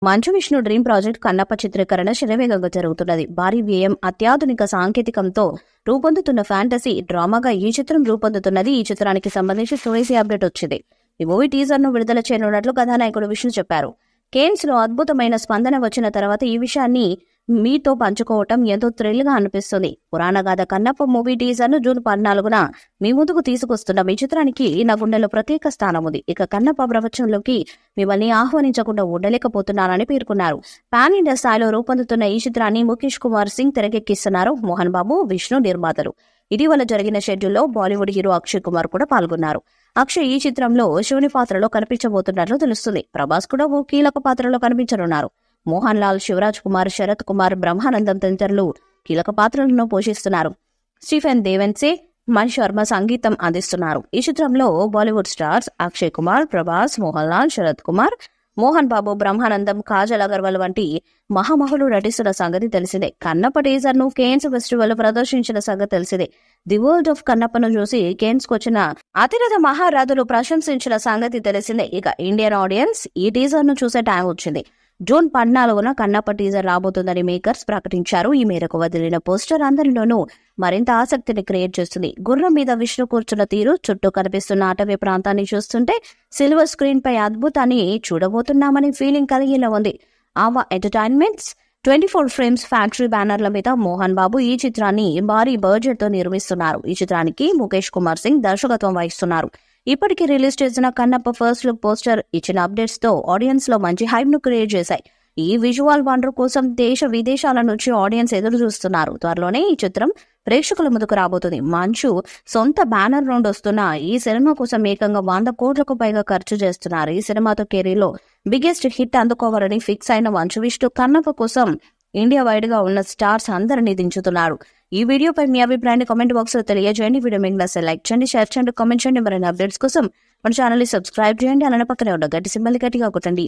Manchu Vishnu dream project Kannappa చిత్రీకరణ శరవేగంగా జరుగుతున్నది. భారీ వ్యయం, అత్యాధునిక సాంకేతికంతో రూపొందుతున్న ఫ్యాంటసీ డ్రామాగా ఈ చిత్రం రూపొందుతున్నది. ఈ చిత్రానికి సంబంధించి స్టోరీసీ అప్డేట్ వచ్చింది. ఈ మూవీ టీజర్ ను విడుదల చేయనున్నట్లు కథానాయకుడు విష్ణు చెప్పారు. కేన్స్ లో అద్భుతమైన స్పందన వచ్చిన తర్వాత ఈ విషయాన్ని మీతో పంచుకోవటం ఎంతో థ్రిల్ గా అనిపిస్తుంది. పురాణగాథ కన్నప్ప మూవీ టీజర్ ను జూన్ 14న మీ ముందుకు తీసుకొస్తున్నాం. ఈ చిత్రానికి నా గుండెలో ప్రత్యేక స్థానం ఉంది. ఇక కన్నప్ప ప్రపంచంలోకి మిమ్మల్ని ఆహ్వానించకుండా ఉండలేకపోతున్నానని పేర్కొన్నారు. పాన్ ఇండియా స్థాయిలో రూపొందుతున్న ఈ చిత్రాన్ని ముఖేష్ కుమార్ సింగ్ తెరకెక్కిస్తున్నారు. మోహన్ బాబు, విష్ణు నిర్మాతలు. ఇటీవల జరిగిన షెడ్యూల్లో బాలీవుడ్ హీరో అక్షయ్ కుమార్ కూడా పాల్గొన్నారు. అక్షయ్ ఈ చిత్రంలో శివుని పాత్రలో కనిపించబోతున్నట్లు తెలుస్తుంది. ప్రభాస్ కూడా ఓ కీలక పాత్రలో కనిపించనున్నారు. మోహన్ లాల్, శివరాజ్ కుమార్, శరత్ కుమార్, బ్రహ్మానందం తదితరులు కీలక పాత్రలను పోషిస్తున్నారు. స్టీఫెన్ దేవెన్సే, మణి శర్మ సంగీతం అందిస్తున్నారు. ఈ చిత్రంలో బాలీవుడ్ స్టార్స్ అక్షయ్ కుమార్, ప్రభాస్, మోహన్ లాల్, శరత్ కుమార్, మోహన్ బాబు, బ్రహ్మానందం, కాజల్ అగర్వాల్ వంటి మహామహులు నటిస్తున్న సంగతి తెలిసిందే. కన్నప్ప టీజర్ ను కేన్స్ ఫెస్టివల్ ప్రదర్శించిన సంగతి తెలిసిందే. ది వరల్డ్ ఆఫ్ కన్నప్పను చూసి కేన్స్ కొచ్చిన అతిరథ మహారాజులు ప్రశంసించిన సంగతి తెలిసిందే. ఇక ఇండియన్ ఆడియన్స్ ఈ టీజర్ ను చూసే టైం వచ్చింది. జూన్ 14న కన్నప్ప టీజర్ రాబోతుందని మేకర్స్ ప్రకటించారు. ఈ మేరకు వదిలిన పోస్టర్ అందరిలోనూ మరింత ఆసక్తిని క్రియేట్ చేస్తుంది. గుర్రం మీద విష్ణు కూర్చున్న తీరు, చుట్టూ కనిపిస్తున్న అటవీ ప్రాంతాన్ని చూస్తుంటే సిల్వర్ స్క్రీన్ పై అద్భుతాన్ని చూడబోతున్నామని ఫీలింగ్ కలిగేలా ఉంది. ఆవా ఎంటర్టైన్మెంట్స్ 24 ఫ్రేమ్స్ ఫ్యాక్టరీ బ్యానర్ల మీద మోహన్ బాబు ఈ చిత్రాన్ని భారీ బడ్జెట్ తో నిర్మిస్తున్నారు. ఈ చిత్రానికి ముఖేష్ కుమార్ సింగ్ దర్శకత్వం వహిస్తున్నారు. ఇప్పటికీ రిలీజ్ చేసిన కన్నప్ప ఫస్ట్ లుక్ పోస్టర్ ఇచ్చిన అప్డేట్స్ తో ఆడియన్స్ లో మంచి హైప్ ను క్రియేట్ చేశాయి. ఈ విజువల్ వండర్ కోసం దేశ విదేశాల నుంచి ఆడియన్స్ ఎదురు చూస్తున్నారు. త్వరలోనే ఈ చిత్రం ప్రేక్షకుల ముందుకు రాబోతుంది. మంచు సొంత బ్యానర్ నుండి వస్తున్న ఈ సినిమా కోసం ఏకంగా 100 కోట్లకు పైగా ఖర్చు చేస్తున్నారు. ఈ సినిమాతో కెరీర్లో బిగ్గెస్ట్ హిట్ అందుకోవాలని ఫిక్స్ అయిన మంచు విష్ణు కన్నప్ప కోసం ఇండియా వైడ్ గా ఉన్న స్టార్స్ అందరినీ దించుతున్నారు. ఈ వీడియోపై మీ అభిప్రాయాన్ని కామెంట్ బాక్స్ లో తెలియజేయండి. వీడియో మీకు నచ్చితే లైక్ చేయండి, షేర్ చేయండి, కామెంట్ చేయండి. మరిన్ని అప్డేట్స్ కోసం మన ఛానల్ ని సబ్స్క్రైబ్ చేయండి. అలానే పక్కనే ఉన్న గట్టి సింబల్ గట్టిగా కొట్టండి.